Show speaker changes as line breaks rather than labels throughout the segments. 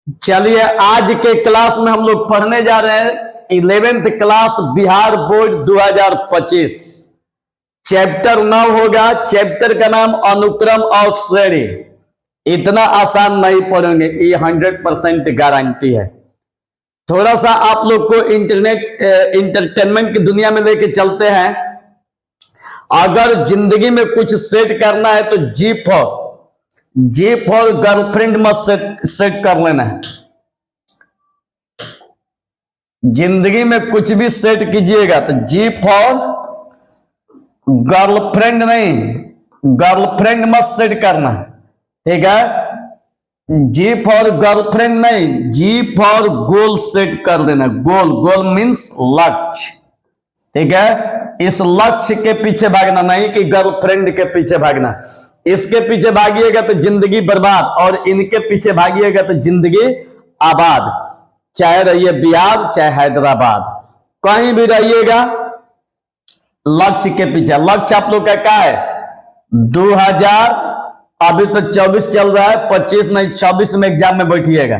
चलिए आज के क्लास में हम लोग पढ़ने जा रहे हैं 11th class Bihar board 2025। Chapter 9 होगा। चैप्टर का नाम अनुक्रम और श्रेणी। इतना आसान नहीं पढ़ेंगे, ये 100% गारंटी है। थोड़ा सा आप लोग को इंटरटेनमेंट की दुनिया में लेके चलते हैं। अगर जिंदगी में कुछ सेट करना है तो जी फॉर गर्लफ्रेंड मत सेट कर लेना है। जिंदगी में कुछ भी सेट कीजिएगा तो जी फॉर गर्लफ्रेंड नहीं, गर्लफ्रेंड मत सेट करना है, ठीक है। जी फॉर गर्लफ्रेंड नहीं, जी फॉर गोल सेट कर देना। गोल मीन्स लक्ष्य, ठीक है। इस लक्ष्य के पीछे भागना, नहीं कि गर्लफ्रेंड के पीछे भागना। इसके पीछे भागिएगा तो जिंदगी बर्बाद, और इनके पीछे भागिएगा तो जिंदगी आबाद। चाहे रहिए बिहार चाहे हैदराबाद, कहीं भी रहिएगा, लक्ष्य के पीछे। लक्ष्य आप लोग का क्या है? 2000 अभी तो 24 चल रहा है, 25 नहीं 26 में एग्जाम में बैठिएगा।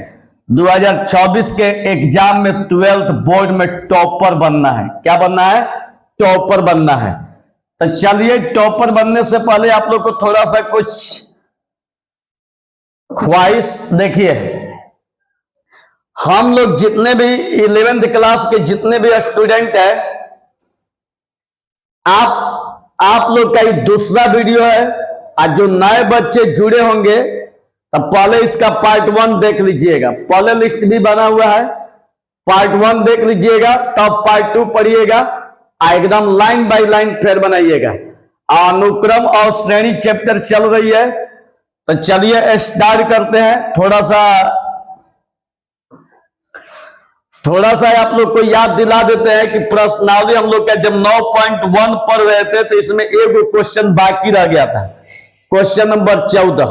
2024 के एग्जाम में 12th बोर्ड में टॉपर बनना है। क्या बनना है? टॉपर बनना है। तो चलिए, टॉपर बनने से पहले आप लोग को थोड़ा सा कुछ ख्वाहिश देखिए। हम लोग जितने भी 11th क्लास के जितने भी स्टूडेंट हैं, आप लोग का ये दूसरा वीडियो है। आज जो नए बच्चे जुड़े होंगे तो पहले इसका पार्ट 1 देख लीजिएगा। पहले लिस्ट भी बना हुआ है, पार्ट 1 देख लीजिएगा, तब पार्ट 2 पढ़िएगा। एकदम लाइन बाय लाइन फिर बनाइएगा। अनुक्रम और श्रेणी चैप्टर चल रही है, तो चलिए स्टार्ट करते हैं। थोड़ा सा आप लोग को याद दिला देते हैं कि प्रश्नावली हम लोग का जब 9.1 पढ़ रहे थे तो इसमें एक क्वेश्चन बाकी रह गया था, क्वेश्चन नंबर 14।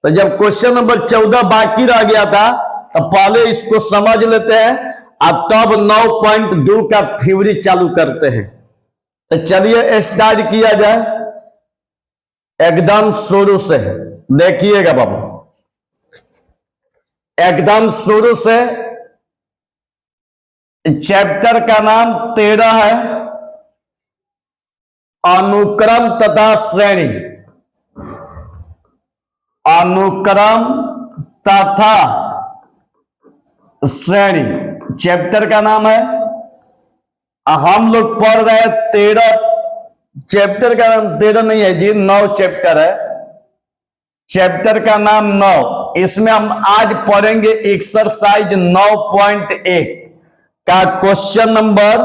तो जब क्वेश्चन नंबर 14 बाकी रह गया था तो पहले इसको समझ लेते हैं और तब 9.2 का थ्योरी चालू करते हैं। तो चलिए स्टार्ट किया जाए एकदम शुरू से। देखिएगा बाबू, एकदम शुरू से। चैप्टर का नाम 13 है, अनुक्रम तथा श्रेणी। अनुक्रम तथा श्रेणी चैप्टर का नाम है। हम लोग पढ़ रहे हैं 13। चैप्टर का नाम 13 नहीं है जी, 9 चैप्टर है। चैप्टर का नाम 9। इसमें हम आज पढ़ेंगे एक्सरसाइज 9.1 का क्वेश्चन नंबर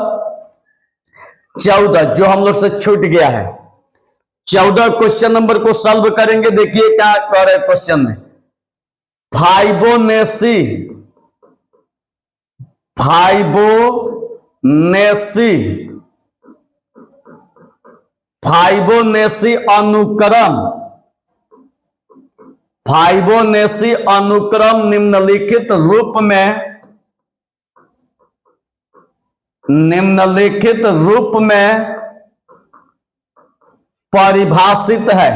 14, जो हम लोग से छूट गया है। 14 क्वेश्चन नंबर को सॉल्व करेंगे। देखिए क्या कह रहे क्वेश्चन में। फाइबोनेसी अनुक्रम निम्नलिखित रूप में परिभाषित है।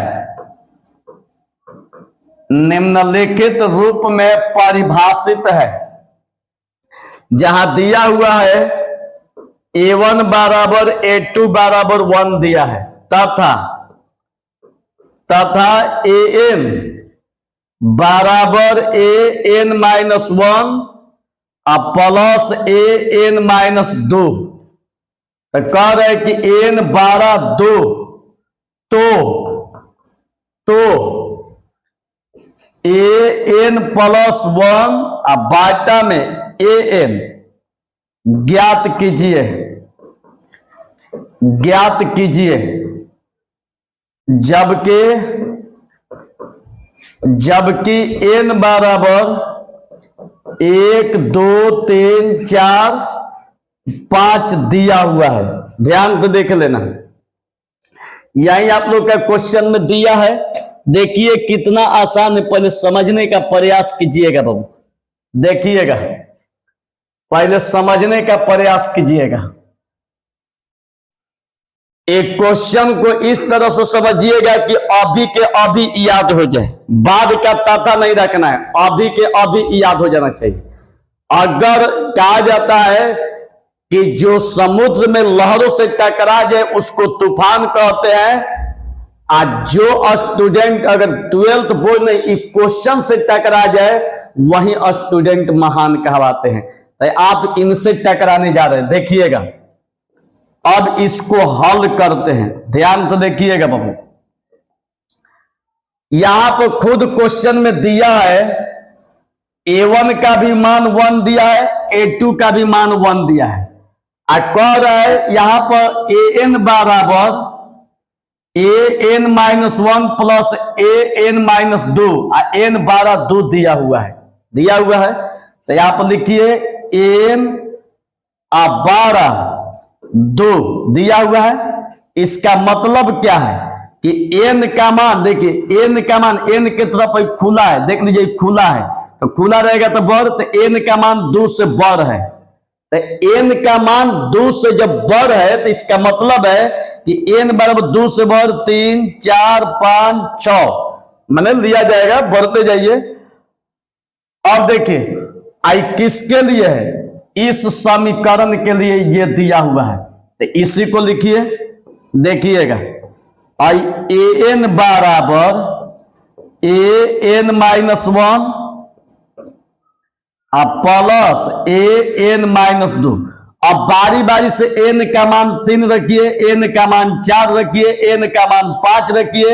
निम्नलिखित रूप में परिभाषित है। जहां दिया हुआ है A1 बराबर A2 बराबर 1 दिया है, तथा AN बराबर AN-1 प्लस AN-2। तो कह रहे कि N बराबर 2, तो AN प्लस 1 और बाटा में AN ज्ञात कीजिए। जबकि N बराबर 1 2 3 4 5 दिया हुआ है। ध्यान से देख लेना, यही आप लोग का क्वेश्चन में दिया है। देखिए कितना आसान है, पहले समझने का प्रयास कीजिएगा बाबू। देखिएगा, पहले समझने का प्रयास कीजिएगा। एक क्वेश्चन को इस तरह से समझिएगा कि अभी के अभी याद हो जाए। बाद का ताता नहीं रखना है, अभी के अभी याद हो जाना चाहिए। अगर कहा जाता है कि जो समुद्र में लहरों से टकरा जाए उसको तूफान कहते हैं, आज जो स्टूडेंट अगर 12th बोर्ड में क्वेश्चन से टकरा जाए वही स्टूडेंट महान कहलाते हैं। तो आप इनसे टकराने जा रहे हैं, देखिएगा। अब इसको हल करते हैं, ध्यान से देखिएगा बाबू। यहां पर खुद क्वेश्चन में दिया है A1 का भी मान 1 दिया है, A2 का भी मान 1 दिया है। कह रहा है यहां पर AN बराबर AN-1 प्लस AN-2 N 12 दिया हुआ है, तो यहां पर लिखिए N 12 दिया हुआ है। इसका मतलब क्या है कि n का मान, देखिए n का मान n की तरफ खुला है, देख लीजिए खुला है, तो खुला रहेगा तो बढ़, तो n का मान 2 से बढ़ है, तो n का मान 2 से जब बढ़ है तो इसका मतलब है कि n बराबर 2 से बढ़ 3 4 5 6 मैंने लिया जाएगा, बढ़ते जाइए। अब देखिए आई किसके लिए है, इस समीकरण के लिए ये दिया हुआ है, तो इसी को लिखिए, देखिएगा आई AN बराबर AN-1 प्लस AN-2। अब बारी बारी से n का मान 3 रखिए, n का मान 4 रखिए, n का मान 5 रखिए,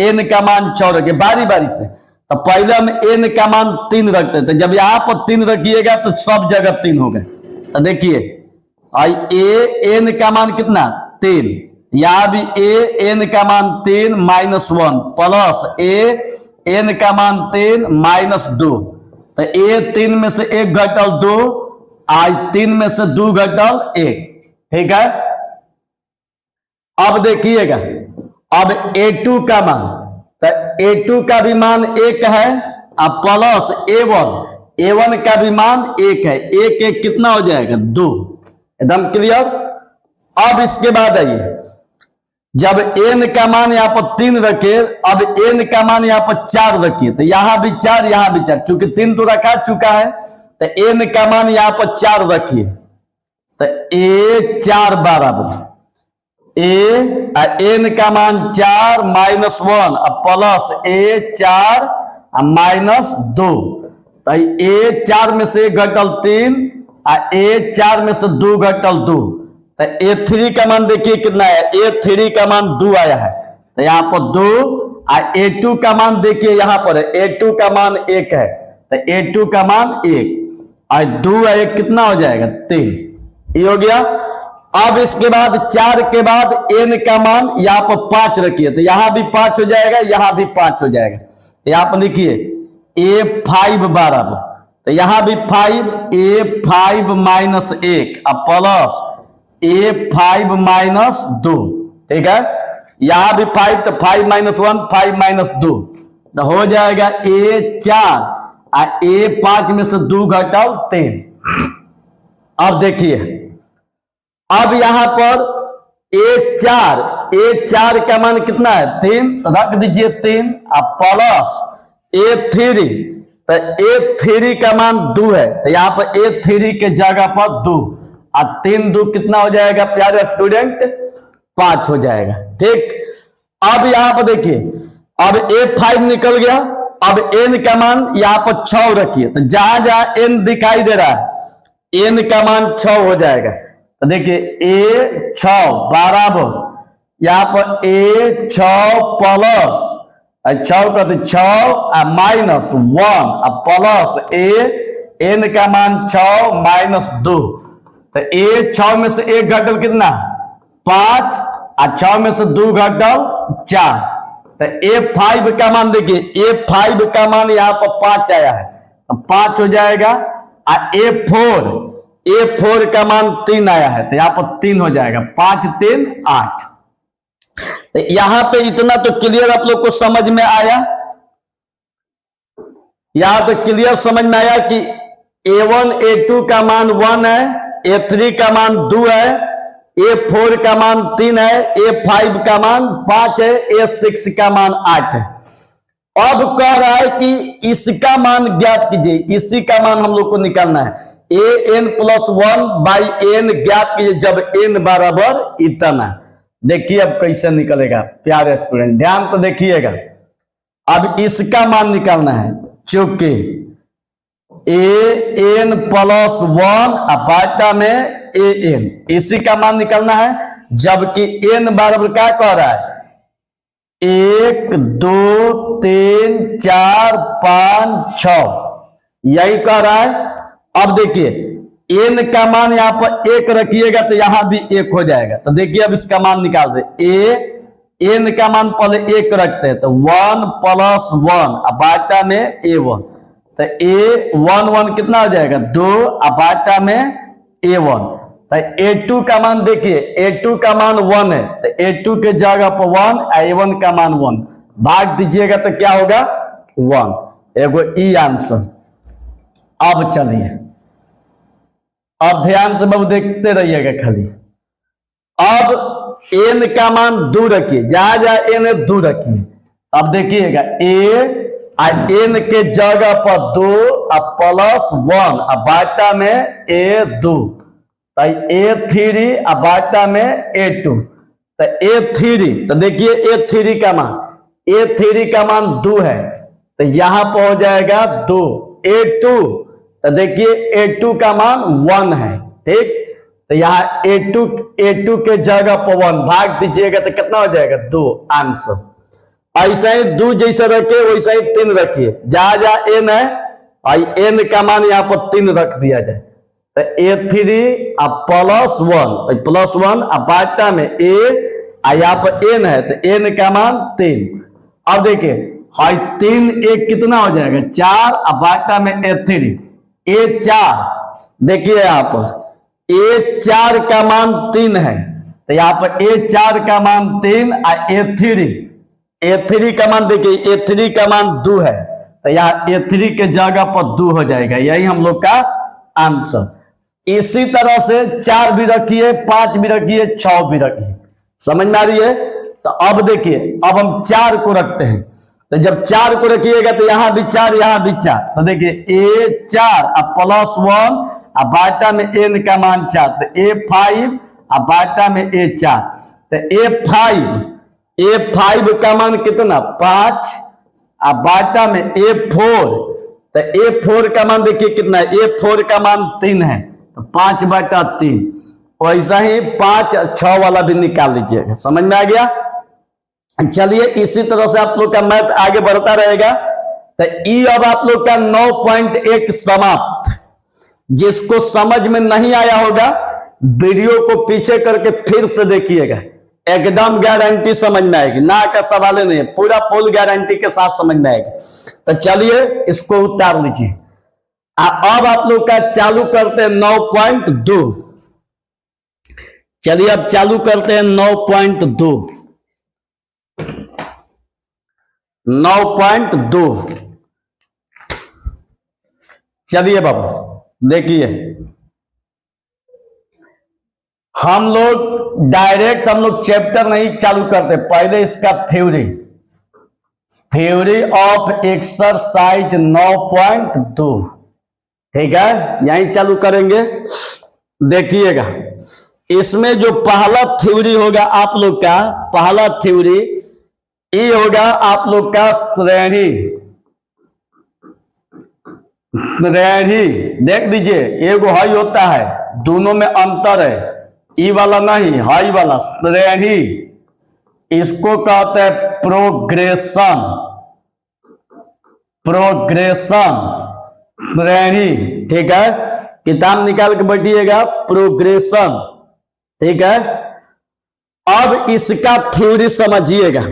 n का मान 6 रखिए, बारी बारी से। तो पहले हम n का मान 3 रखते थे, जब यहां पर 3 रखिएगा तो सब जगह 3 हो गए। तो देखिए आई AN का मान कितना 3, यहां भी AN का मान 3 -1 प्लस AN का मान 3 -2, तो A3 में से 1 घटल 2, I3 में से 2 घटल 1, ठीक है। अब देखिएगा अब A2 का मान, तो A2 का भी मान 1 है, अब प्लस A1 का भी मान 1 है, 1 1 कितना हो जाएगा 2, एकदम क्लियर। अब इसके बाद आइए, जब n का मान यहां पर 3 रखे, अब n का मान यहां पर 4 रखिए, तो यहां भी 4 यहां भी 4, चूंकि 3 तो रखा चुका है, तो n का मान यहां पर 4 रखिए, तो A4 बराबर n का मान 4 -1 प्लस A4 -2, तो A4 में से 1 घटल 3 A4 में से 2 घटल 2, तो A3 का मान देखिए कितना है, A3 का मान 2 आया है, तो यहाँ पर 2, A2 का मान देखिए यहाँ पर है, A2 का मान 1 है, तो A2 का मान 1 और 2 1 कितना हो जाएगा 3, ये हो गया। अब इसके बाद 4 के बाद n का मान यहाँ पर 5 रखिए, तो यहाँ भी 5 हो जाएगा, यहाँ भी 5 हो जाएगा, तो यहाँ पर लिखिए A5 बराबर, तो यहाँ भी 5 A5 -1 प्लस A5 -2, ठीक है। यहां भी 5, तो 5 -1 5 -2, तो हो जाएगा A4 A5 में से 2 घटल 3। अब देखिए, अब यहां पर A4 का मान कितना है 3, तो रख दीजिए 3 प्लस A3, तो A3 का मान 2 है, तो यहां पर A3 के जगह पर 2 और 3 2 कितना हो जाएगा प्यारे स्टूडेंट 5 हो जाएगा, ठीक। अब यहां पर देखिए, अब A5 निकल गया, अब n का मान यहां पर 6 रखिए, तो जहां जहां n दिखाई दे रहा है n का मान 6 हो जाएगा, तो देखिए A6 बराबर यहां पर A6 प्लस 6 का तो 6 -1 प्लस n का मान 6 -2, तो A6 में से 1 घटल कितना 5 और 6 में से 2 घटल 4, तो A5 का मान देखिए, A5 का मान यहाँ पर 5 आया है, तो 5 हो जाएगा, और A4 का मान 3 आया है, तो यहाँ पर 3 हो जाएगा, 5 3 8। तो यहां पे इतना तो क्लियर आप लोग को समझ में आया, यहां तो क्लियर समझ में आया कि A1 A2 का मान 1 है, A3 का मान 2 है, A4 का मान 3 है, A5 का मान 5 है, A6 का मान 8 है। अब कह रहा है कि इसका मान ज्ञात कीजिए, इसी का मान हम लोग को निकालना है। an प्लस 1 बाई एन ज्ञात कीजिए जब n बराबर इतना। देखिए अब कैसे निकलेगा प्यारे स्टूडेंट, ध्यान तो देखिएगा। अब इसका मान निकालना है, चूंकि an प्लस 1 अपाटा में an, इसी का मान निकालना है, जबकि n बराबर क्या कह रहा है 1 2 3 4 5 6, यही कह रहा है। अब देखिए n का मान यहां पर 1 रखिएगा तो यहां भी 1 हो जाएगा। तो देखिए अब इसका मान निकाल दे, n का मान पहले 1 रखते हैं तो 1 प्लस 1 अपाटा में a1, तो a1 कितना हो जाएगा 2 अपाटा में a1। तो a2 का मान देखिए, a2 का मान 1 है तो a2 के जगह पर 1, a1 का मान 1, भाग दीजिएगा तो क्या होगा 1, एगो ई आंसर। अब चलिए, अब ध्यान से बाबू देखते रहिएगा खाली। अब n का मान 2 रखिए, जहां जहां n है 2 रखिए। अब देखिएगा n के जगह पर 2 प्लस 1 बाटा में a2, तो a3 बाटा में a2, तो a3, तो देखिए a3 का मान 2 है तो यहां पर हो जाएगा 2, a2, तो देखिए a2 का मान 1 है, ठीक। तो यहाँ a2 के जगह पर 1 भाग दीजिएगा तो कितना हो जाएगा 2 आंसर। ऐसा ही 2 जैसे रखे वैसा ही 3 रखिए, जहां जहां n है n का मान यहाँ पर 3 रख दिया जाए, तो a3 प्लस 1 अपाटा में a, यहाँ पर n है तो n का मान 3। अब देखिए 3 1 कितना हो जाएगा 4 अपाटा में a3, a4, देखिए यहाँ पर a4 का मान 3 है तो यहाँ पर a4 का मान 3, a3 का मान देखिए a3 का मान 2 है तो यहाँ a3 के जगह पर 2 हो जाएगा, यही हम लोग का आंसर। इसी तरह से 4 भी रखिए, 5 भी रखिए, 6 भी रखिए, समझ में आ रही है। तो अब देखिए अब हम 4 को रखते हैं, तो जब 4 को रखिएगा तो यहां भी 4 यहां भी 4, तो देखिए a4 प्लस 1 बाटा में n का मान 4, तो a5 बाटा में a4, तो a5 का मान कितना 5 बाटा में a4, तो a4 का मान देखिए कितना है, a4 का मान 3 है तो 5 बटा 3, वैसा ही 5 6 वाला भी निकाल लीजिएगा, समझ में आ गया। चलिए इसी तरह से आप लोग का मैथ आगे बढ़ता रहेगा। तो ई अब आप लोग का 9.1 समाप्त। जिसको समझ में नहीं आया होगा वीडियो को पीछे करके फिर से देखिएगा, एकदम गारंटी समझ में आएगी, ना का सवाल नहीं है, पूरा फुल गारंटी के साथ समझ में आएगी। तो चलिए इसको उतार लीजिए। अब आप लोग का चालू करते हैं 9.2। चलिए अब चालू करते हैं 9.2। 9.2 चलिए बाबू देखिए, हम लोग डायरेक्ट चैप्टर नहीं चालू करते, पहले इसका थ्योरी ऑफ एक्सरसाइज 9.2, ठीक है, यहीं चालू करेंगे। देखिएगा इसमें जो पहला थ्योरी होगा आप लोग का, पहला थ्योरी ये होगा आप लोग का श्रेणी। देख दीजिए एगो हाई होता है, दोनों में अंतर है, ई वाला नहीं हाई वाला श्रेणी, इसको कहते हैं प्रोग्रेशन श्रेणी, ठीक है, किताब निकाल के बैठिएगा प्रोग्रेशन, ठीक है। अब इसका थ्योरी समझिएगा।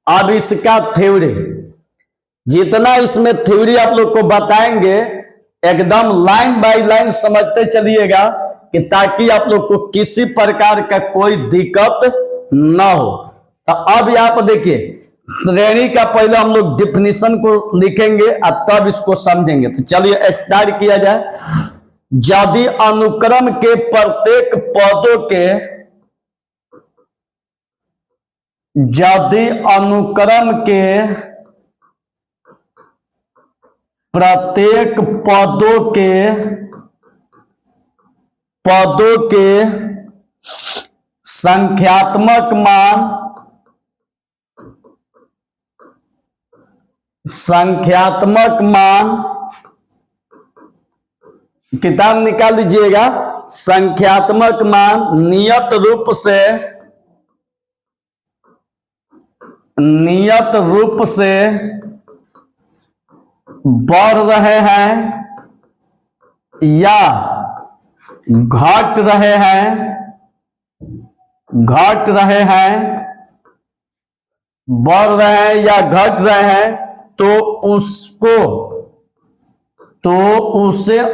अब इसका थ्योरी, जितना इसमें थ्योरी आप लोग को बताएंगे एकदम लाइन बाय लाइन समझते चलिएगा कि ताकि आप लोग को किसी प्रकार का कोई दिक्कत ना हो। तो अब यहाँ पर देखिए श्रेणी का पहले हम लोग डिफिनीशन को लिखेंगे और तब इसको समझेंगे। तो चलिए स्टार्ट किया जाए। यदि अनुक्रम के प्रत्येक पदों के यदि अनुक्रम के प्रत्येक पदों के संख्यात्मक मान किताब निकाल लीजिएगा। संख्यात्मक मान नियत रूप से बढ़ रहे हैं या घट रहे हैं, बढ़ रहे हैं या घट रहे हैं, तो उस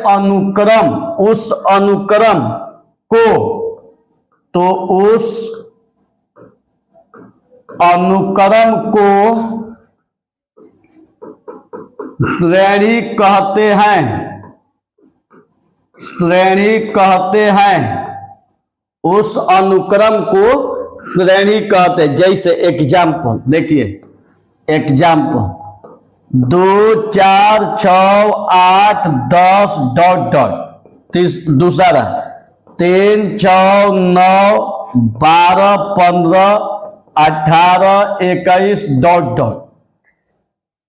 अनुक्रम को श्रेणी कहते हैं। उस अनुक्रम को श्रेणी कहते हैं। जैसे एग्जाम्पल देखिए, 2 4 6 8 10 ... दूसरा 3 4 9 12 15 18 21 ...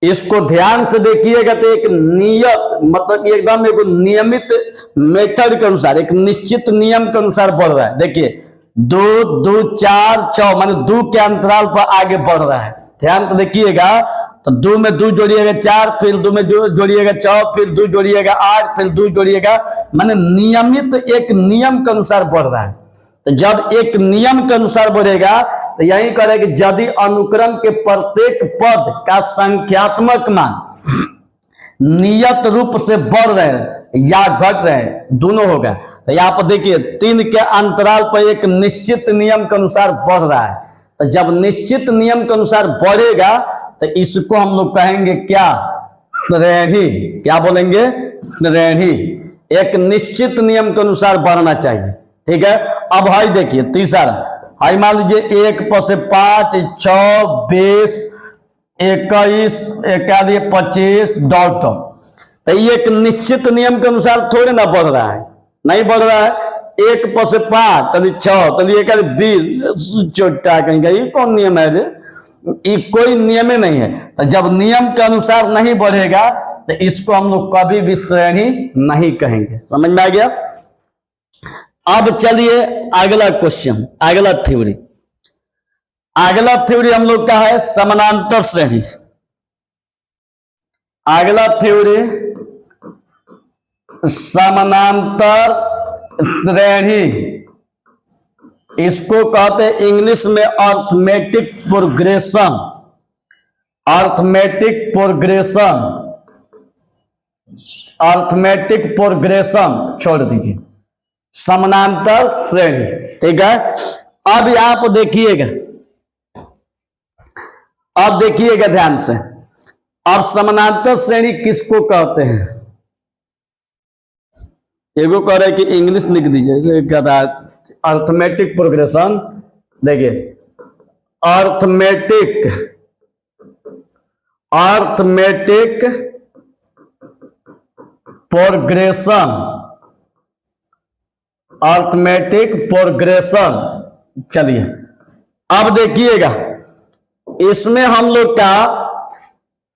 इसको ध्यान से देखिएगा तो एक नियत मतलब एकदम एक नियमित मेथड के अनुसार, एक निश्चित नियम के अनुसार बढ़ रहा है। देखिए 2 2 4 6 माने 2 के अंतराल पर आगे बढ़ रहा है। ध्यान से देखिएगा तो 2 में 2 जोड़िएगा 4, फिर 2 में जोड़िएगा 6, फिर 2 जोड़िएगा 8, फिर 2 जोड़िएगा, माने नियमित एक नियम के अनुसार बढ़ रहा है। तो जब एक नियम के अनुसार बढ़ेगा तो यही करें कि यदि अनुक्रम के प्रत्येक पद का संख्यात्मक मान नियत रूप से बढ़ रहे हैं या घट रहे हैं, दोनों होगा। तो यहाँ पर देखिए 3 के अंतराल पर एक निश्चित नियम के अनुसार बढ़ रहा है। तो जब निश्चित नियम के अनुसार बढ़ेगा तो इसको हम लोग कहेंगे क्या? श्रेणी। क्या बोलेंगे? श्रेणी। एक निश्चित नियम के अनुसार बढ़ना चाहिए। ठीक है। अब हाई देखिए तीसरा, हाई मान लीजिए 1 पर से 5 6 20 21 25 ... तो ये एक निश्चित नियम के अनुसार थोड़े ना बढ़ रहा है, नहीं बढ़ रहा है। 1 पर से 5 तभी 6 तभी 20 छोटा कहेंगे ये कौन नियम है? ये कोई नियम ही नहीं है। तो जब नियम के अनुसार नहीं बढ़ेगा तो इसको हम लोग कभी भी श्रेणी नहीं कहेंगे। समझ में आ गया? अब चलिए अगला क्वेश्चन, अगला थ्योरी हम लोग का है समानांतर श्रेणी। अगला थ्योरी समानांतर श्रेणी, इसको कहते हैं इंग्लिश में अर्थमेटिक प्रोग्रेशन। अर्थमेटिक प्रोग्रेशन छोड़ दीजिए, समानांतर श्रेणी। ठीक है। अब यहां पर देखिएगा, अब देखिएगा ध्यान से। अब समानांतर श्रेणी किसको कहते हैं? एगो कह रहे कि इंग्लिश लिख दीजिए, क्या था? Arithmetic progression. देखिए अर्थमेटिक प्रोग्रेशन। चलिए अब देखिएगा, इसमें हम लोग का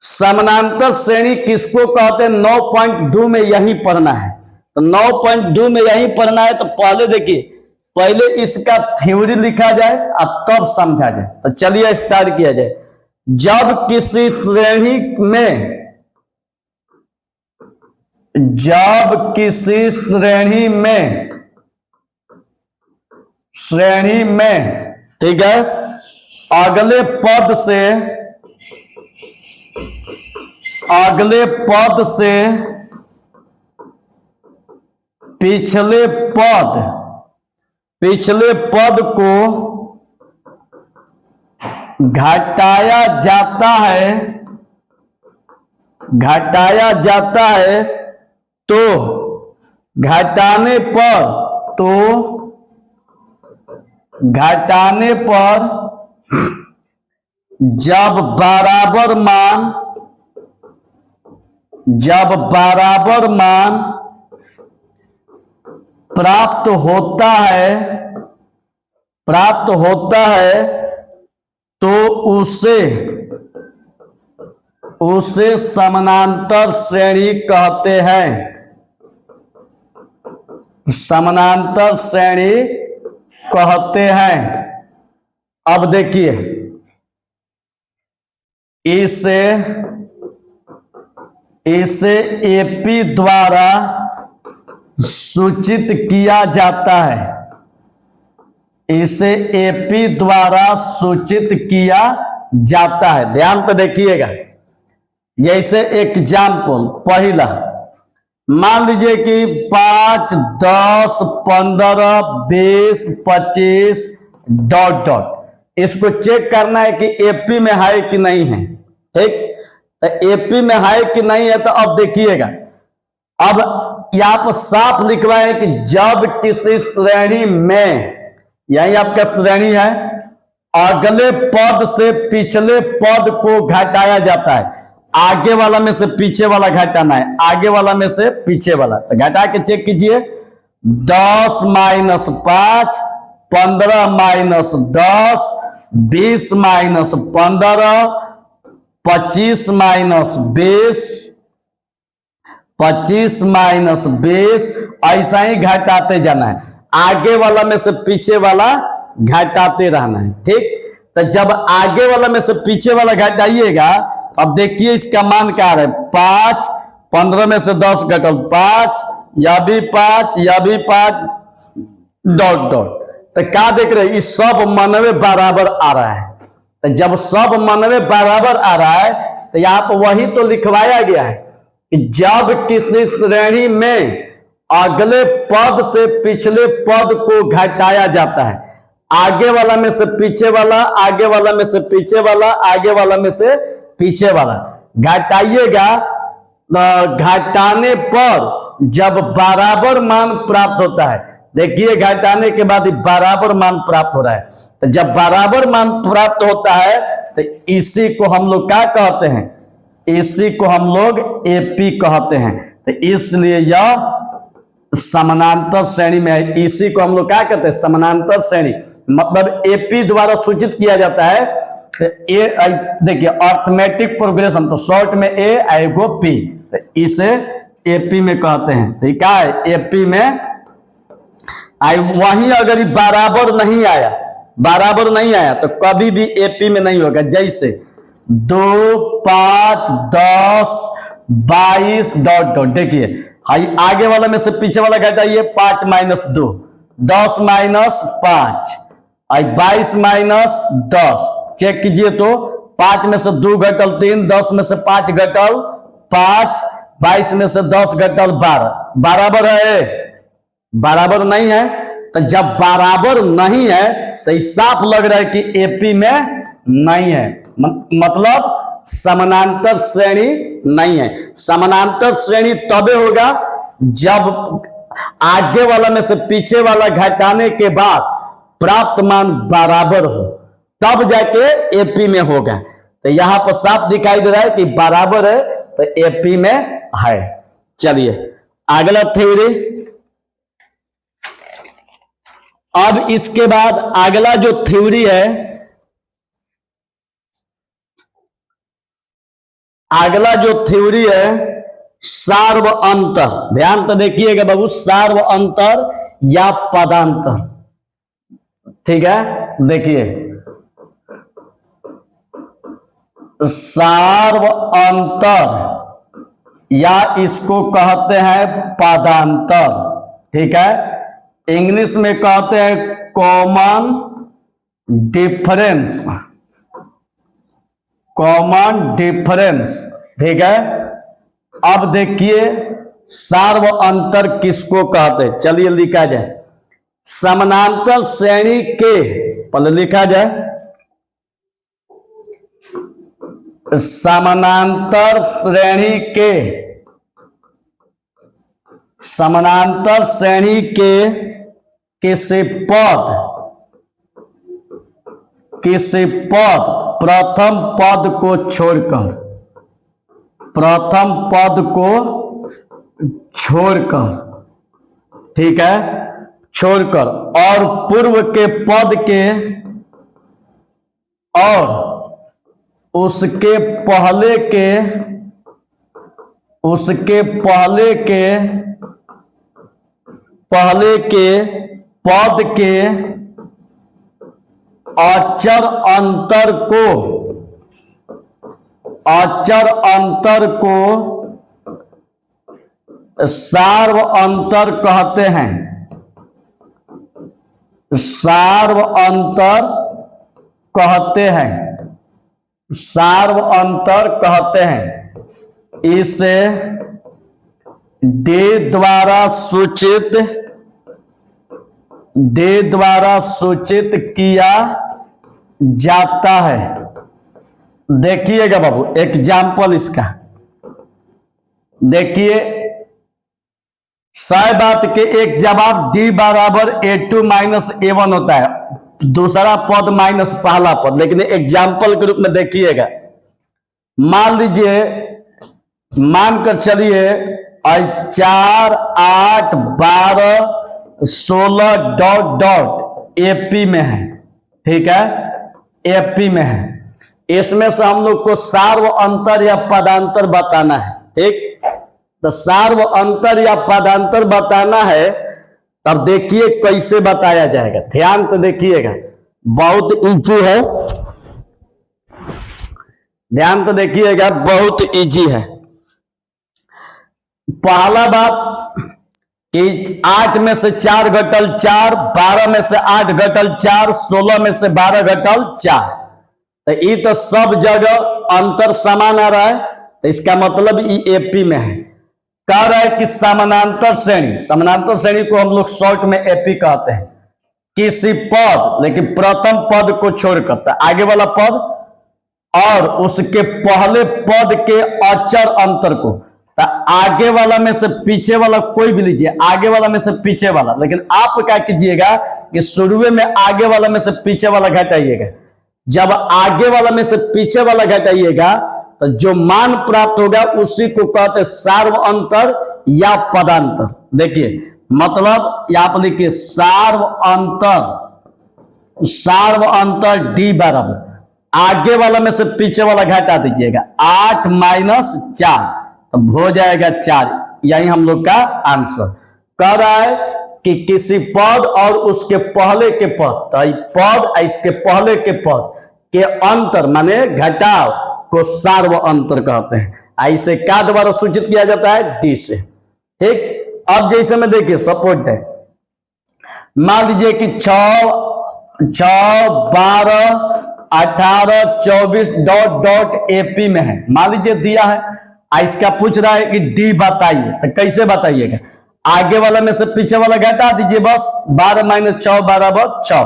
समानांतर श्रेणी किसको कहते हैं 9.2 में यही पढ़ना है। तो 9.2 में यही पढ़ना है। तो पहले देखिए, पहले इसका थ्योरी लिखा जाए और तब समझा जाए। तो चलिए स्टार्ट किया जाए। जब किसी श्रेणी में ठीक है, अगले पद से पिछले पद को घटाया जाता है तो घटाने पर जब बराबर मान प्राप्त होता है तो उसे समानांतर श्रेणी कहते हैं। समानांतर श्रेणी कहते हैं। अब देखिए, इसे एपी द्वारा सूचित किया जाता है। इसे एपी द्वारा सूचित किया जाता है। ध्यान पे देखिएगा, जैसे एग्जाम्पल पहला, मान लीजिए कि 5, 10, 15, 20, 25 ... इसको चेक करना है कि एपी में है कि नहीं है। ठीक, तो एपी में है कि नहीं है, तो अब देखिएगा, अब यहां पर साफ लिखवा है कि जब किसी श्रेणी में, यही आपका श्रेणी है, अगले पद से पिछले पद को घटाया जाता है। आगे वाला में से पीछे वाला घटाना है, आगे वाला में से पीछे वाला। तो घटा के चेक कीजिए, 10 - 5, 15 - 10, 20 - 15, 25 - 20, 25 - 20, ऐसा ही घटाते जाना है। आगे वाला में से पीछे वाला घटाते रहना है। ठीक, तो जब आगे वाला में से पीछे वाला घटाइएगा, अब देखिए इसका मान क्या है, 5, 15 में से 10 घटल 5, या भी 5, या भी 5 ... तो क्या देख रहे हैं, इस सब मनवे बराबर आ रहा है। तो जब सब मनवे बराबर आ रहा है, तो यहाँ पर वही तो लिखवाया गया है कि जब किसी श्रेणी में अगले पद से पिछले पद को घटाया जाता है, आगे वाला में से पीछे वाला, आगे वाला में से पीछे वाला, आगे वाला में से पीछे वाला घटाइएगा, घटाने पर जब बराबर मान प्राप्त होता है, देखिए घटाने के बाद बराबर मान प्राप्त हो रहा है। तो जब बराबर मान प्राप्त होता है, तो इसी को हम लोग क्या कहते हैं, इसी को हम लोग एपी कहते हैं। तो इसलिए यह समानांतर श्रेणी में है। इसी को हम लोग क्या कहते हैं, समानांतर श्रेणी, मतलब एपी द्वारा सूचित किया जाता है। ए देखिए, अर्थमेटिक प्रोग्रेशन, तो शॉर्ट में ए आएगो पी, तो इसे एपी में कहते हैं। तो क्या है, एपी में वहीं अगर बराबर नहीं आया तो कभी भी एपी में नहीं होगा। जैसे 2, 5, 10, 22 ... देखिए, आगे वाला में से पीछे वाला घटाइए, 5 - 2, 10 - 5, 22 - 10, चेक कीजिए तो 5 में से 2 घटल 3, 10 में से 5 घटल 5, 22 में से 10 घटल 12, बराबर है? बराबर नहीं है। तो जब बराबर नहीं है, तो साफ लग रहा है कि एपी में नहीं है, मतलब समानांतर श्रेणी नहीं है। समानांतर श्रेणी तबे होगा जब आगे वाला में से पीछे वाला घटाने के बाद प्राप्त मान बराबर हो, तब जाके एपी में होगा। तो यहां पर साफ दिखाई दे रहा है कि बराबर है, तो एपी में है। चलिए अगला थ्योरी। अब इसके बाद अगला जो थ्योरी है, अगला जो थ्योरी है सार्व अंतर। ध्यान तो देखिएगा बाबू, सार्व अंतर या पदांतर। ठीक है, देखिए सार्व अंतर या इसको कहते हैं पदांतर। ठीक है, इंग्लिश में कहते हैं कॉमन डिफरेंस, कॉमन डिफरेंस। ठीक है, अब देखिए सार्व अंतर किसको कहते हैं, चलिए लिखा जाए। समानांतर श्रेणी के, पहले लिखा जाए समानांतर श्रेणी के, समानांतर श्रेणी के किसी पद प्रथम पद को छोड़कर, प्रथम पद को छोड़कर, ठीक है, छोड़कर, और पूर्व के पद के और उसके पहले के, उसके पहले के, पहले के पद के अक्षर अंतर को, अक्षर अंतर को सार्व अंतर कहते हैं, सार्व अंतर कहते हैं, सार्व अंतर कहते हैं। इसे डे द्वारा सूचित, डे द्वारा सूचित किया जाता है। देखिएगा बाबू एग्जाम्पल इसका, देखिए सही बात के एक जवाब d बराबर a2 माइनस a1 होता है, दूसरा पद माइनस पहला पद। लेकिन एग्जाम्पल के रूप में देखिएगा, मान लीजिए, मानकर चलिए 4 8 12 16 डॉट डॉट एपी में है, ठीक है, एपी में है। इसमें से हम लोग को सार्व अंतर या पदांतर बताना है, ठीक। तो सार्व अंतर या पदांतर बताना है, तब देखिए कैसे बताया जाएगा, ध्यान तो देखिएगा, बहुत इजी है, ध्यान तो देखिएगा, बहुत इजी है। पहला बात कि 8 में से 4 घटल 4, 12 में से 8 घटल 4, 16 में से 12 घटल 4, तो ये तो सब जगह अंतर समान आ रहा है, तो इसका मतलब ये एपी में है। कह रहा है कि समानांतर श्रेणी, समानांतर श्रेणी को हम लोग शॉर्ट में एपी कहते हैं, किसी पद, लेकिन प्रथम पद को छोड़कर, तो आगे वाला पद और उसके पहले पद के अक्षर अंतर को, तो आगे वाला में से पीछे वाला कोई भी लीजिए, आगे वाला में से पीछे वाला, लेकिन आप क्या कीजिएगा कि शुरू में आगे वाला में से पीछे वाला घटाइएगा। जब आगे वाला में से पीछे वाला घटाइएगा तो जो मान प्राप्त होगा उसी को कहते हैं सार्व अंतर या पदांतर। देखिए मतलब यहां पर लिखिए सार्व अंतर, सार्व अंतर d बराबर आगे वाला में से पीछे वाला घटा दीजिएगा, 8 माइनस 4, तो हो जाएगा 4। यही हम लोग का आंसर। कह रहा है कि किसी पद और उसके पहले के पद, तो पद इसके पहले के पद के अंतर माने घटाव को सार्व अंतर कहते हैं। ऐसे क्या द्वारा सूचित किया जाता है? डी से, ठीक। अब जैसे में देखिए सपोर्ट है, मान लीजिए कि 6 12 18 24 डॉट डॉट एपी में है, मान लीजिए दिया है। इसका पूछ रहा है कि डी बताइए, तो कैसे बताइएगा? आगे वाला में से पीछे वाला घटा दीजिए, बस 12 माइनस 6 बराबर 6,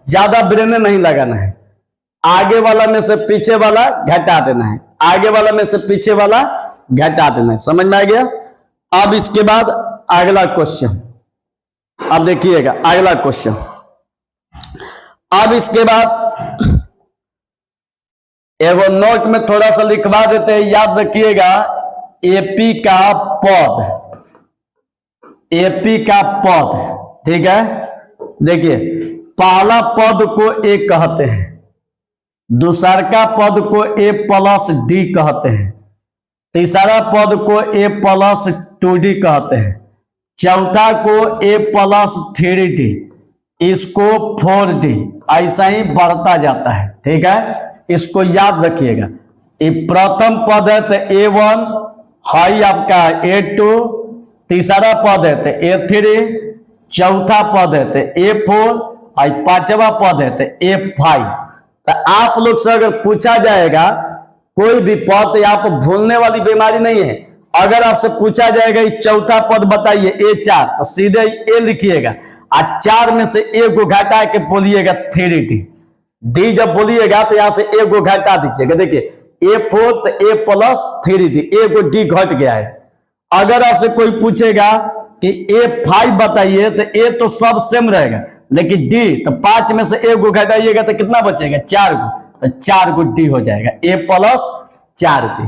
ज्यादा ब्रेन नहीं लगाना है। आगे वाला में से पीछे वाला घटा देना है, आगे वाला में से पीछे वाला घटा देना है। समझ में आ गया? अब इसके बाद अगला क्वेश्चन, अब देखिएगा अगला क्वेश्चन। अब इसके बाद एगो नोट में थोड़ा सा लिखवा देते हैं, याद रखिएगा। एपी का पद, एपी का पद, ठीक है। देखिए पहला पद को ए कहते हैं, दूसरा पद को ए प्लस डी कहते हैं, तीसरा पद को ए प्लस 2d कहते हैं, चौथा को ए प्लस 3d, इसको 4d, ऐसा ही बढ़ता जाता है, ठीक है। इसको याद रखिएगा। ये प्रथम पद है तो a1, हाई आपका a2, तीसरा पद है तो a3, चौथा पद है तो a4 और पांचवा पद है तो a5। तो आप लोग से अगर पूछा जाएगा कोई भी पद, तो यहाँ पर भूलने वाली बीमारी नहीं है। अगर आपसे पूछा जाएगा ये चौथा पद बताइए a4, तो सीधे ए लिखिएगा और 4 में से ए को घटा के बोलिएगा 3d। डी जब बोलिएगा तो यहां से ए को घटा दीजिएगा। देखिए a4 तो a प्लस 3d, ए को डी घट गया है। अगर आपसे कोई पूछेगा कि a5 बताइए, तो ए तो सब सेम रहेगा, लेकिन डी तो 5 में से ए को घटाइएगा तो कितना बचेगा? 4 को, तो 4 को डी हो जाएगा, a प्लस 4d।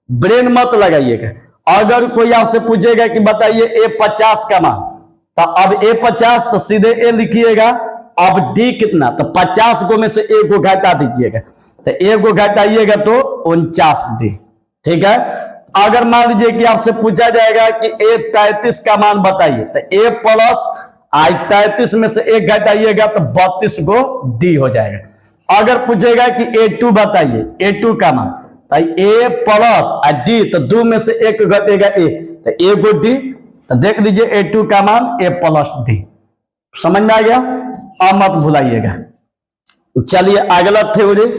ब्रेन मत लगाइएगा। अगर कोई आपसे पूछेगा कि बताइए a 50 का मान, तो अब a 50 तो सीधे a लिखिएगा, अब d कितना, तो 50 को में से a को घटा दीजिएगा, तो a को घटाइएगा तो 49d। ठीक है। अगर मान लीजिए कि आपसे पूछा जाएगा कि a 33 का मान बताइए, तो a प्लस 33 में से 1 घटाइएगा तो 32 को d हो जाएगा। अगर पूछेगा कि a2 बताइए, a2 का मान, तो a प्लस d, तो 2 में से 1 घटेगा a, तो a को d, तो देख लीजिए a2 का मान a प्लस d। समझ में आ गया? अब मत भुलाइएगा। चलिए अगला थ्योरी,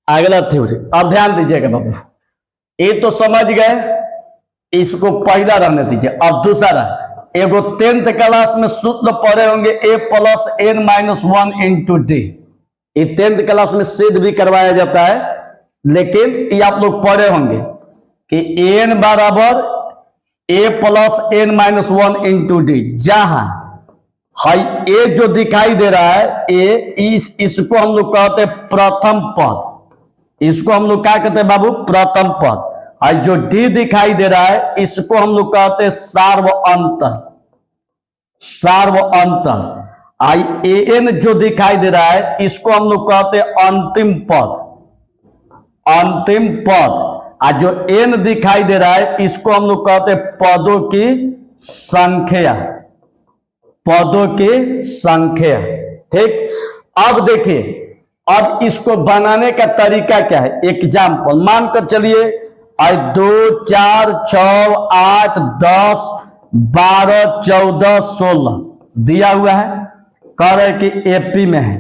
अगला थ्योरी अब ध्यान दीजिएगा बाबू। ये तो समझ गए, इसको पहला रहने दीजिए। अब दूसरा, एगो 10th क्लास में सूत्र पढ़े होंगे a plus n minus 1 into D. ये 10th क्लास में सिद्ध भी करवाया जाता है, लेकिन ये आप लोग पढ़े होंगे कि n बराबर a plus n minus 1 into D. जहां हाई a जो दिखाई दे रहा है a, इसको हम लोग कहते हैं प्रथम पद, इसको हम लोग क्या कहते हैं बाबू, प्रथम पद। और जो डी दिखाई दे रहा है इसको हम लोग कहते हैं सार्व अंतर, सार्व अंतर। आई एन जो दिखाई दे रहा है इसको हम लोग कहते हैं अंतिम पद, अंतिम पद। और जो एन दिखाई दे रहा है इसको हम लोग कहते हैं पदों की संख्या, पदों की संख्या। ठीक। अब देखिए, अब इसको बनाने का तरीका क्या है। एग्जाम्पल मानकर चलिए, 2 4 6 8 10 12 14 16 दिया हुआ है, कह रहे कि एपी में है।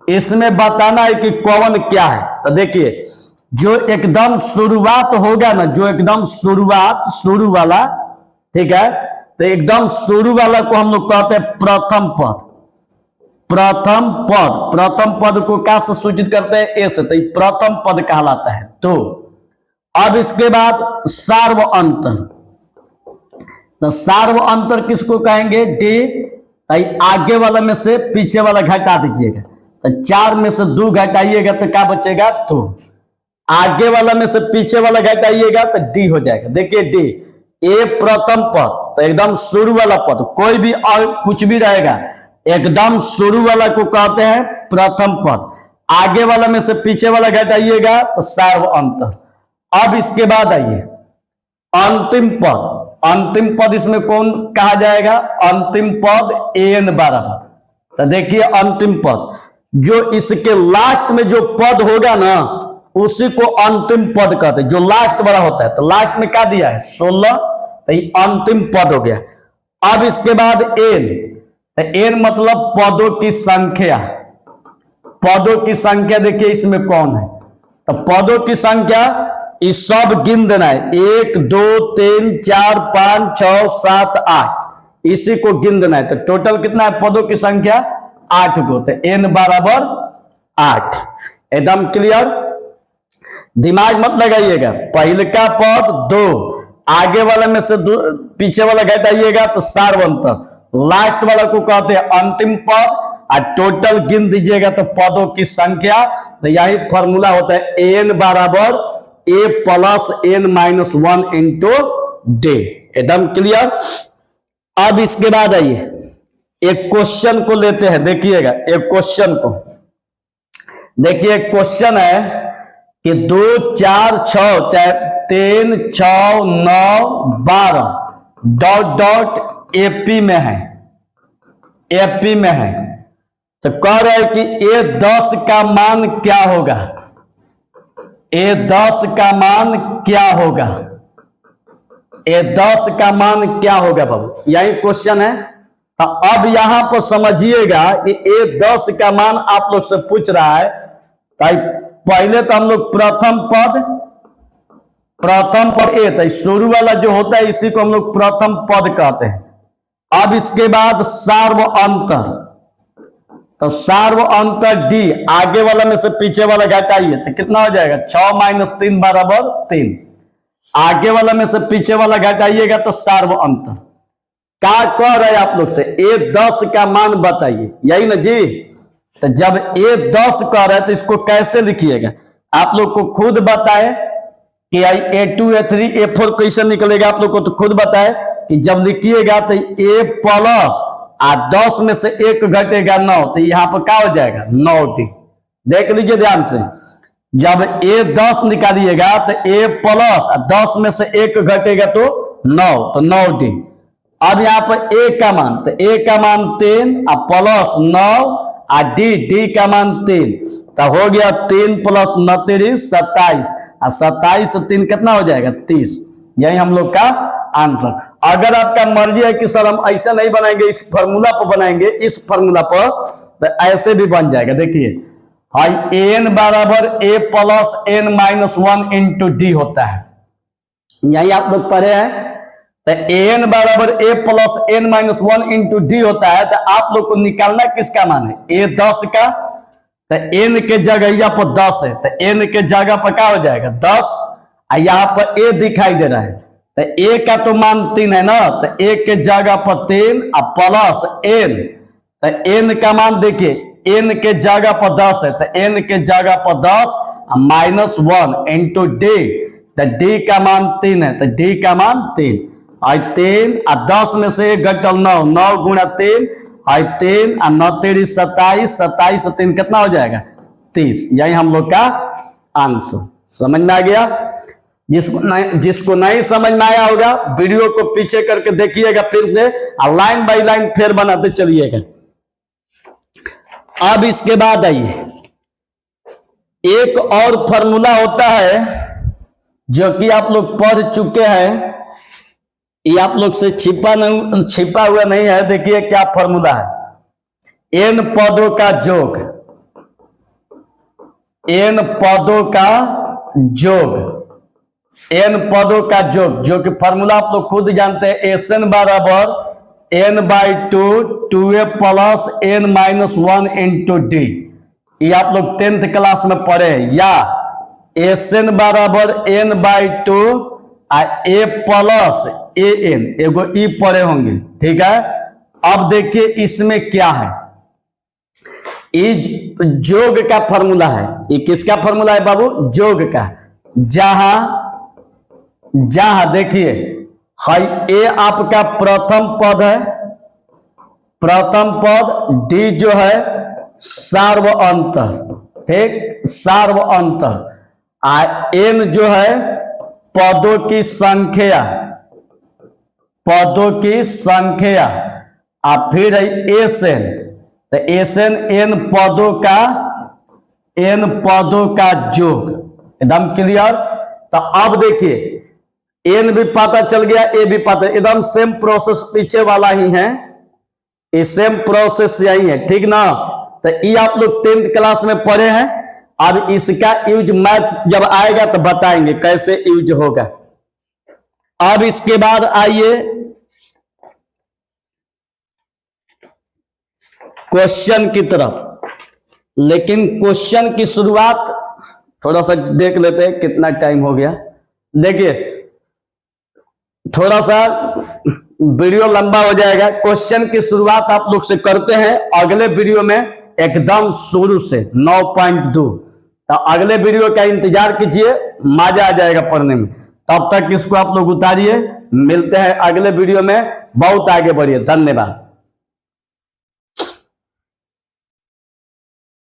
इसमें बताना है कि कौन क्या है। तो देखिए, जो एकदम शुरुआत होगा ना, जो एकदम शुरुआत, शुरू वाला, ठीक है, तो एकदम शुरू वाला को हम लोग कहते हैं प्रथम पद, प्रथम पद। प्रथम पद को क्या से सूचित करते हैं, ए से, तो प्रथम पद कहलाता है। तो अब इसके बाद सार्व अंतर, तो सार्व अंतर किसको कहेंगे, डी। आगे वाला में से पीछे वाला घटा दीजिएगा, तो 4 में से 2 घटाइएगा तो क्या बचेगा, तो आगे वाला में से पीछे वाला घटाइएगा तो डी हो जाएगा। देखिए डी, ए प्रथम पद, तो एकदम शुरू वाला पद, कोई भी और कुछ भी रहेगा, एकदम शुरू वाला को कहते हैं प्रथम पद। आगे वाला में से पीछे वाला घटाइएगा तो सार्व अंतर। अब इसके बाद आइए अंतिम पद, अंतिम पद इसमें कौन कहा जाएगा, अंतिम पद एन बराबर। तो देखिए अंतिम पद, जो इसके लास्ट में जो पद होगा ना उसी को अंतिम पद कहते हैं, जो लास्ट वाला होता है। तो लास्ट में क्या दिया है, 16, तो ये अंतिम पद हो गया। अब इसके बाद एन, तो एन मतलब पदों की संख्या, पदों की संख्या। देखिए इसमें कौन है, तो पदों की संख्या इस सब गिन देना है, 1 2 3 4 5 6 7 8, इसी को गिन देना है। तो टोटल कितना है पदों की संख्या, 8 को। तो n बराबर 8। एकदम क्लियर, दिमाग मत लगाइएगा। पहले का पद 2, आगे वाला में से पीछे वाला घटाइएगा तो सार्व अंतर, लास्ट वाला को कहते हैं अंतिम पद, और टोटल गिन दीजिएगा तो पदों की संख्या। तो यही फॉर्मूला होता है एन बराबर A plus N minus 1 into D. एकदम क्लियर। अब इसके बाद आइए एक क्वेश्चन को लेते हैं, देखिएगा एक क्वेश्चन को। देखिए क्वेश्चन है कि 2 4 6 3 6 9 12 डॉट डॉट एपी में है, एपी में है। तो कह रहे हैं कि ए 10 का मान क्या होगा, ए 10 का मान क्या होगा, ए 10 का मान क्या होगा बाबू, यही क्वेश्चन है। तो अब यहां पर समझिएगा कि ए 10 का मान आप लोग से पूछ रहा है। तो पहले तो हम लोग प्रथम पद ए, तो शुरू वाला जो होता है इसी को हम लोग प्रथम पद कहते हैं। अब इसके बाद सार्व अंतर, तो सार्व अंतर डी, आगे वाला में से पीछे वाला घटाइए तो कितना हो जाएगा, 6 माइनस 3 बराबर 3। आगे वाला में से पीछे वाला घटाइएगा तो सार्व अंतर। क्या कह रहे हैं आप लोग से, ए 10 का मान बताइए, यही ना जी। तो जब ए 10 कह रहा है तो इसको कैसे लिखिएगा, आप लोग को खुद बताए कि A2 A3 A4 कैसे निकलेगा, आप लोग को तो खुद बताए कि जब लिखिएगा तो A प्लस 10 में से 1 घटेगा 9, तो यहाँ पर क्या हो जाएगा 9D। देख लीजिए ध्यान से, जब A 10 निकालिएगा तो A प्लस 10 में से 1 घटेगा तो 9, तो 9D। अब यहाँ पर A का मान, तो A का मान 10 प्लस 9 D का मान 3, तो हो गया 3 प्लस 9 3 27, 27 3 कितना हो जाएगा 30। यही हम लोग का आंसर। अगर आपका मर्जी है कि सर हम ऐसा नहीं बनाएंगे, इस फार्मूला पर बनाएंगे, इस फार्मूला पर, तो ऐसे भी बन जाएगा। देखिए हाई एन बराबर A plus N minus 1 into D होता है, यही आप लोग पढ़े हैं। तो एन बराबर A plus N minus 1 into D होता है। तो आप लोग को निकालना किसका मान है, A 10 का, तो N के जगह यहाँ पर 10 है, तो N के जगह पर क्या हो जाएगा 10, यहाँ पर A दिखाई दे रहा है, तो A का तो मान 3 है ना, तो A के जगह पर 3 प्लस N, तो N का मान देखिए N के जगह पर 10 है, तो N के जगह पर 10 माइनस 1 इंटू डी, तो D का मान 3 है, तो D का मान 3, और 3 और 10 में से 1 घटल 9, 9 गुणा 3 और 3 और 9 3 27, 27 3 कितना हो जाएगा 30। यही हम लोग का आंसर। समझ में आ गया? जिसको नहीं समझ में आया होगा वीडियो को पीछे करके देखिएगा फिर से, और लाइन बाय लाइन फिर बनाते चलिएगा। अब इसके बाद आइए, एक और फॉर्मूला होता है जो कि आप लोग पढ़ चुके हैं, ये आप लोग से छिपा हुआ नहीं है। देखिए क्या फॉर्मूला है, n पदों का योग, n पदों का योग, n पदों का योग, जो कि फॉर्मूला आप लोग खुद जानते हैं, Sn बराबर n/2 2a plus n minus 1 into D. ये आप लोग 10th क्लास में पढ़े हैं। या Sn बराबर n/2 A प्लस an, एगो ई पढ़े होंगे, ठीक है। अब देखिए इसमें क्या है, ये योग का फॉर्मूला है। ये किसका फॉर्मूला है बाबू, योग का। जहां देखिए हाई ए आपका प्रथम पद है, प्रथम पद, डी जो है सार्व अंतर, ठीक, सार्व अंतर, एन जो है पदों की संख्या, पदों की संख्या, और फिर है Sn, तो Sn n पदों का योग। एकदम क्लियर। तो अब देखिए n भी पता चल गया, a भी पता, एकदम सेम प्रोसेस पीछे वाला ही है, ये सेम प्रोसेस यही है, ठीक ना। तो ये आप लोग 10th क्लास में पढ़े हैं। अब इसका यूज मैथ जब आएगा तो बताएंगे कैसे यूज होगा। अब इसके बाद आइए क्वेश्चन की तरफ, लेकिन क्वेश्चन की शुरुआत थोड़ा सा देख लेते हैं, कितना टाइम हो गया। देखिए थोड़ा सा वीडियो लंबा हो जाएगा, क्वेश्चन की शुरुआत आप लोग से करते हैं अगले वीडियो में, एकदम शुरू से 9.2। तो अगले वीडियो का इंतजार कीजिए, मजा आ जाएगा पढ़ने में। तब तक इसको आप लोग उतारिए, मिलते हैं अगले वीडियो में, बहुत आगे बढ़िए। धन्यवाद।